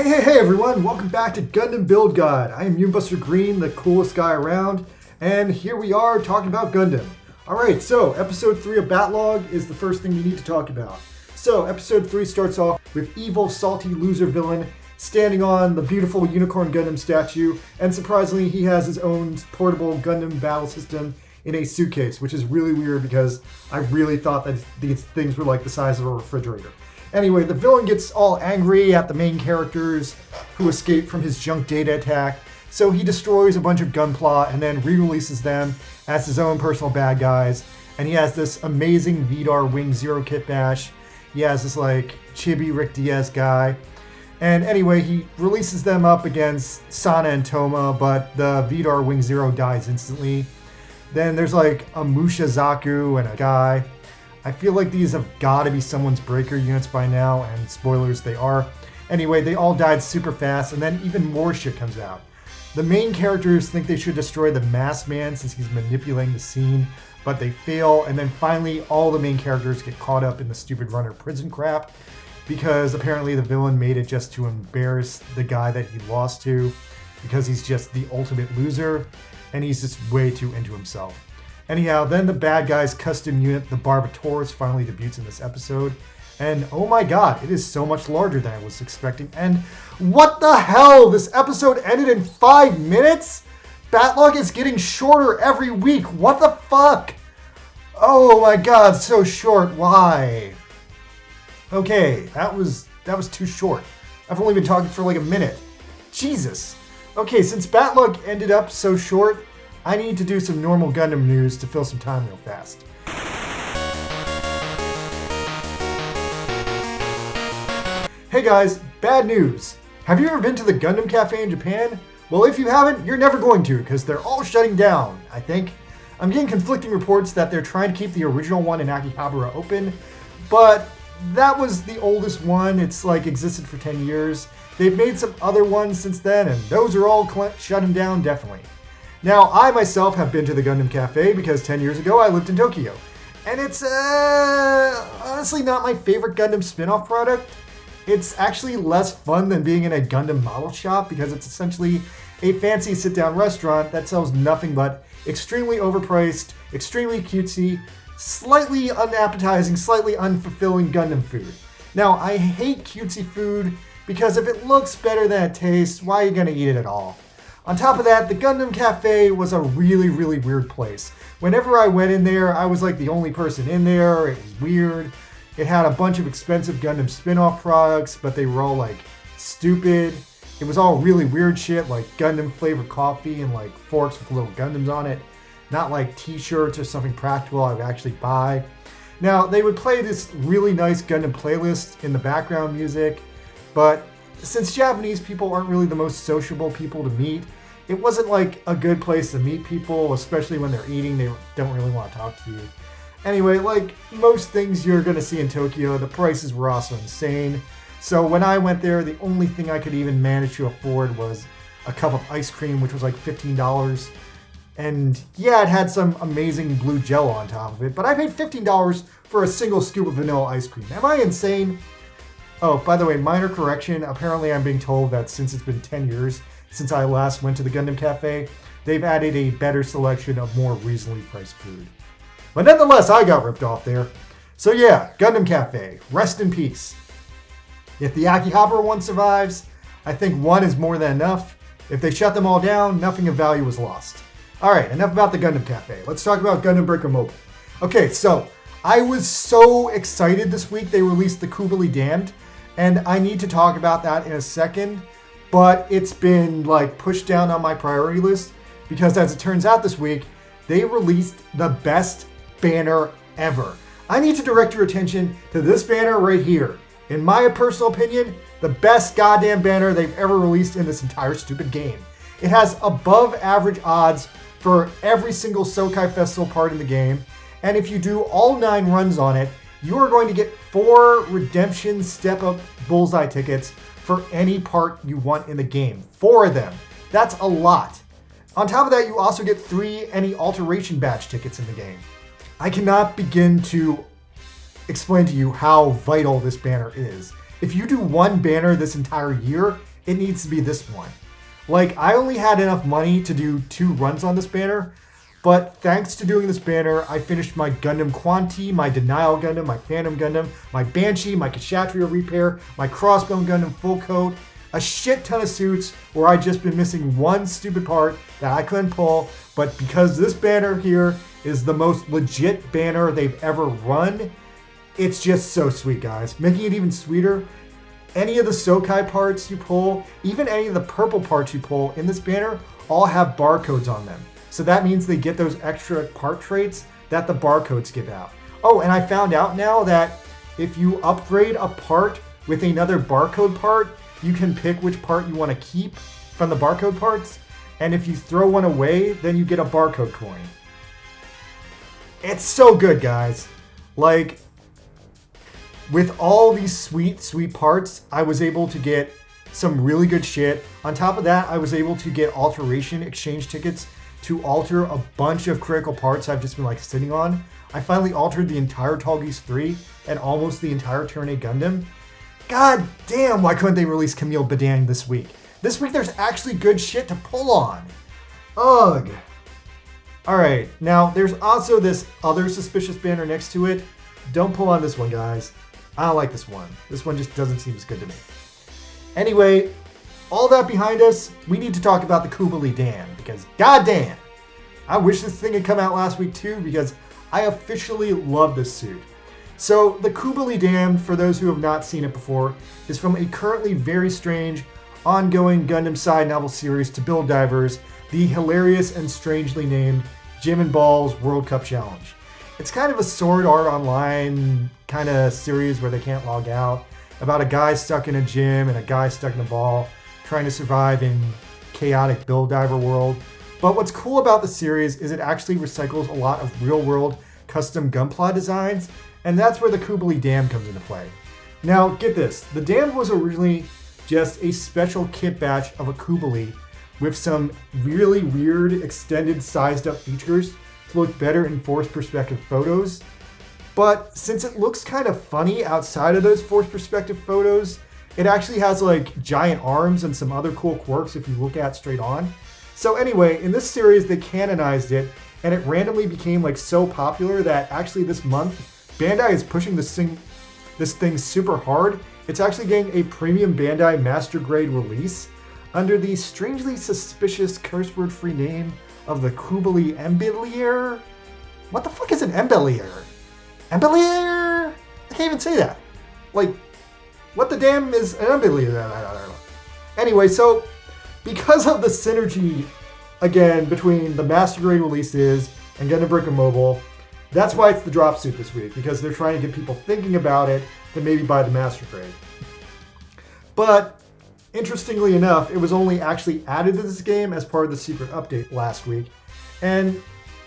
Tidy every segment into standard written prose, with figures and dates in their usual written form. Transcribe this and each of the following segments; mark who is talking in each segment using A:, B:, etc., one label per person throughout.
A: Hey everyone, welcome back to Gundam Build Guide. I am Buster Green, the coolest guy around, and here we are talking about Gundam. Alright, so episode 3 of Battlogue is the first thing we need to talk about. So episode 3 starts off with evil, salty loser villain standing on the beautiful Unicorn Gundam statue, and surprisingly he has his own portable Gundam battle system in a suitcase, which is really weird because I really thought that these things were like the size of a refrigerator. Anyway, the villain gets all angry at the main characters who escaped from his junk data attack, so he destroys a bunch of Gunpla and then re-releases them as his own personal bad guys. And he has this amazing Vidar Wing Zero kit bash. He has this like chibi Rick Diaz guy. And anyway, he releases them up against Sana and Toma, but the Vidar Wing Zero dies instantly. Then there's like a Musha Zaku and a guy. I feel like these have got to be someone's breaker units by now, and spoilers, they are. Anyway, they all died super fast, and then even more shit comes out. The main characters think they should destroy the Masked Man since he's manipulating the scene, but they fail, and then finally all the main characters get caught up in the stupid runner prison crap, because apparently the villain made it just to embarrass the guy that he lost to, because he's just the ultimate loser, and he's just way too into himself. Anyhow, then the bad guy's custom unit, the Barbatorus, finally debuts in this episode. And oh my god, it is so much larger than I was expecting. And what the hell? This episode ended in 5 minutes? Battlogue is getting shorter every week. What the fuck? Oh my god, so short. Why? Okay, that was too short. I've only been talking for like a minute. Jesus. Okay, since Battlogue ended up so short, I need to do some normal Gundam news to fill some time real fast. Hey guys, bad news. Have you ever been to the Gundam Cafe in Japan? Well, if you haven't, you're never going to, because they're all shutting down, I think. I'm getting conflicting reports that they're trying to keep the original one in Akihabara open, but that was the oldest one. It's like existed for 10 years. They've made some other ones since then, and those are all shutting down definitely. Now, I myself have been to the Gundam Cafe because 10 years ago I lived in Tokyo. And it's honestly not my favorite Gundam spin-off product. It's actually less fun than being in a Gundam model shop because it's essentially a fancy sit-down restaurant that sells nothing but extremely overpriced, extremely cutesy, slightly unappetizing, slightly unfulfilling Gundam food. Now, I hate cutesy food because if it looks better than it tastes, why are you going to eat it at all? On top of that, the Gundam Cafe was a really weird place. Whenever I went in there, I was like the only person in there. It was weird. It had a bunch of expensive Gundam spin-off products, but they were all like stupid. It was all really weird shit, like Gundam flavored coffee and like forks with little Gundams on it. Not like t-shirts or something practical I would actually buy. Now, they would play this really nice Gundam playlist in the background music, but since Japanese people aren't really the most sociable people to meet, it wasn't like a good place to meet people, especially when they're eating. They don't really want to talk to you. Anyway, like most things you're going to see in Tokyo, the prices were also insane. So when I went there, the only thing I could even manage to afford was a cup of ice cream, which was like $15. And yeah, it had some amazing blue jello on top of it, but I paid $15 for a single scoop of vanilla ice cream. Am I insane? Oh, by the way, minor correction. Apparently I'm being told that since it's been 10 years since I last went to the Gundam Cafe, they've added a better selection of more reasonably priced food. But nonetheless, I got ripped off there. So yeah, Gundam Cafe, rest in peace. If the Akihabara one survives, I think one is more than enough. If they shut them all down, nothing of value was lost. Alright, enough about the Gundam Cafe. Let's talk about Gundam Breaker Mobile. Okay, so I was so excited this week they released the Kubali Damned. And I need to talk about that in a second, but it's been like pushed down on my priority list because as it turns out this week, they released the best banner ever. I need to direct your attention to this banner right here. In my personal opinion, the best goddamn banner they've ever released in this entire stupid game. It has above average odds for every single Sokai Festival part in the game, and if you do all 9 runs on it, you are going to get 4 redemption step-up bullseye tickets for any part you want in the game. 4 of them. That's a lot. On top of that, you also get 3 any alteration badge tickets in the game. I cannot begin to explain to you how vital this banner is. If you do one banner this entire year, it needs to be this one. Like, I only had enough money to do 2 runs on this banner, but thanks to doing this banner, I finished my Gundam Quanti, my Denial Gundam, my Phantom Gundam, my Banshee, my Kshatriya Repair, my Crossbone Gundam Full Coat, a shit ton of suits where I just been missing one stupid part that I couldn't pull, but because this banner here is the most legit banner they've ever run, it's just so sweet, guys. Making it even sweeter, any of the Sokai parts you pull, even any of the purple parts you pull in this banner, all have barcodes on them. So that means they get those extra part traits that the barcodes give out. Oh, and I found out now that if you upgrade a part with another barcode part, you can pick which part you want to keep from the barcode parts. And if you throw one away, then you get a barcode coin. It's so good, guys. Like, with all these sweet, sweet parts, I was able to get some really good shit. On top of that, I was able to get alteration exchange tickets to alter a bunch of critical parts I've just been like sitting on. I finally altered the entire Tall Geese 3 and almost the entire Turn A Gundam. God damn, why couldn't they release Camille Badang this week? This week there's actually good shit to pull on. Ugh. Alright, now there's also this other suspicious banner next to it. Don't pull on this one, guys. I don't like this one. This one just doesn't seem as good to me. Anyway, all that behind us, we need to talk about the Kubali Dam, because goddamn, I wish this thing had come out last week too, because I officially love this suit. So the Kubali Dam, for those who have not seen it before, is from a currently very strange, ongoing Gundam side novel series to Build Divers, the hilarious and strangely named Jim and Balls World Cup Challenge. It's kind of a Sword Art Online kind of series where they can't log out, about a guy stuck in a gym and a guy stuck in a ball, trying to survive in chaotic Build Diver world. But what's cool about the series is it actually recycles a lot of real-world custom Gunpla designs, and that's where the Kubali Dam comes into play. Now, get this. The Dam was originally just a special kit batch of a Kubali with some really weird extended sized up features to look better in forced perspective photos. But since it looks kind of funny outside of those forced perspective photos, it actually has like giant arms and some other cool quirks if you look at straight on. So anyway, in this series they canonized it, and it randomly became like so popular that actually this month Bandai is pushing this thing super hard. It's actually getting a premium Bandai Master Grade release under the strangely suspicious curse word free name of the Kubali Embellier. What the fuck is an Embellier? Embellier? I can't even say that. Like, what the damn is an Embellier? Anyway, so because of the synergy, again, between the Master Grade releases and Gundam Breaker Mobile, that's why it's the drop suit this week, because they're trying to get people thinking about it to maybe buy the Master Grade. But interestingly enough, it was only actually added to this game as part of the secret update last week. And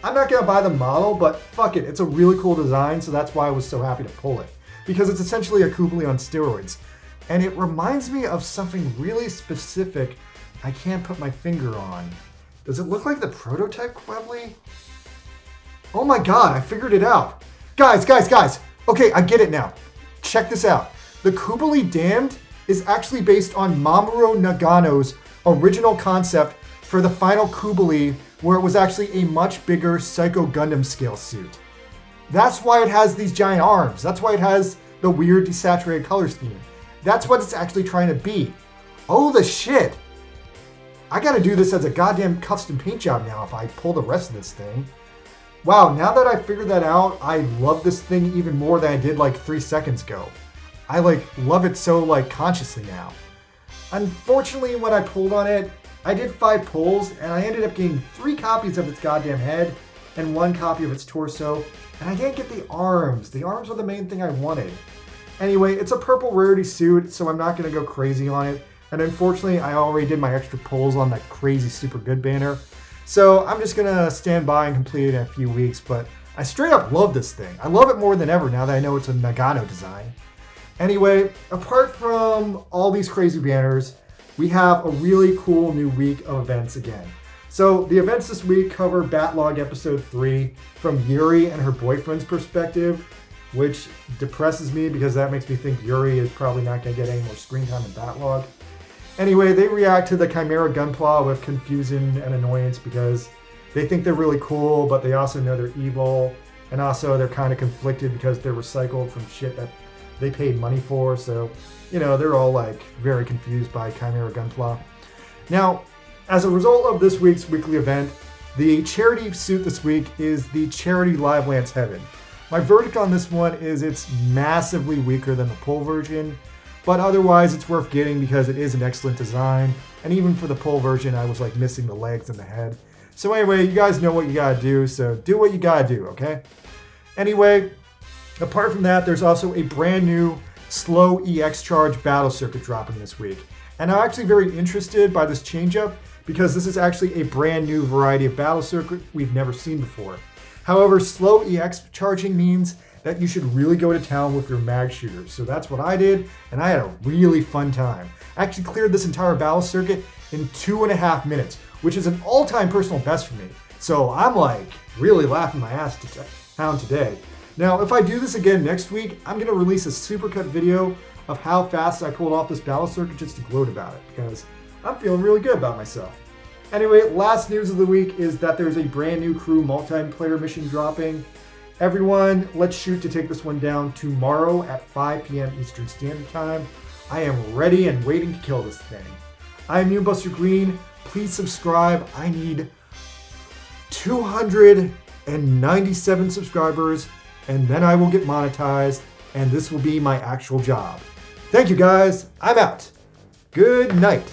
A: I'm not going to buy the model, but fuck it, it's a really cool design, so that's why I was so happy to pull it. Because it's essentially a Kubali on steroids. And it reminds me of something really specific I can't put my finger on. Does it look like the prototype Quebly? Oh my god, I figured it out. Guys. Okay, I get it now. Check this out. The Kubali Damned is actually based on Mamoru Nagano's original concept for the final Kubali, where it was actually a much bigger Psycho Gundam scale suit. That's why it has these giant arms. That's why it has the weird desaturated color scheme. That's what it's actually trying to be. Oh, the shit. I gotta do this as a goddamn custom paint job now if I pull the rest of this thing. Wow, now that I figured that out, I love this thing even more than I did like 3 seconds ago. I love it so consciously now. Unfortunately, when I pulled on it, I did 5 pulls and I ended up getting 3 copies of its goddamn head and 1 copy of its torso, and I didn't get the arms. The arms were the main thing I wanted. Anyway, it's a purple rarity suit, so I'm not going to go crazy on it. And unfortunately, I already did my extra pulls on that crazy super good banner. So I'm just going to stand by and complete it in a few weeks, but I straight up love this thing. I love it more than ever now that I know it's a Nagano design. Anyway, apart from all these crazy banners, we have a really cool new week of events again. So the events this week cover Battlogue Episode 3 from Yuri and her boyfriend's perspective, which depresses me because that makes me think Yuri is probably not going to get any more screen time in Battlogue. Anyway, they react to the Chimera Gunpla with confusion and annoyance because they think they're really cool, but they also know they're evil. And also they're kind of conflicted because they're recycled from shit that they paid money for. So, they're all like very confused by Chimera Gunpla. Now, as a result of this week's weekly event, the charity suit this week is the Charity Live Lance Heaven. My verdict on this one is it's massively weaker than the pull version, but otherwise it's worth getting because it is an excellent design. And even for the pull version, I was like missing the legs and the head. So anyway, you guys know what you gotta do, so do what you gotta do, okay? Anyway, apart from that, there's also a brand new slow EX charge battle circuit dropping this week. And I'm actually very interested by this change-up because this is actually a brand new variety of battle circuit we've never seen before. However, slow EX charging means that you should really go to town with your mag shooters. So that's what I did, and I had a really fun time. I actually cleared this entire battle circuit in 2.5 minutes, which is an all-time personal best for me. So I'm like really laughing my ass to town today. Now, if I do this again next week, I'm gonna release a supercut video of how fast I pulled off this battle circuit just to gloat about it because I'm feeling really good about myself. Anyway, last news of the week is that there's a brand new crew multiplayer mission dropping. Everyone, let's shoot to take this one down tomorrow at 5 p.m. Eastern Standard Time. I am ready and waiting to kill this thing. I'm Buster Green. Please subscribe. I need 297 subscribers, and then I will get monetized, and this will be my actual job. Thank you guys. I'm out. Good night.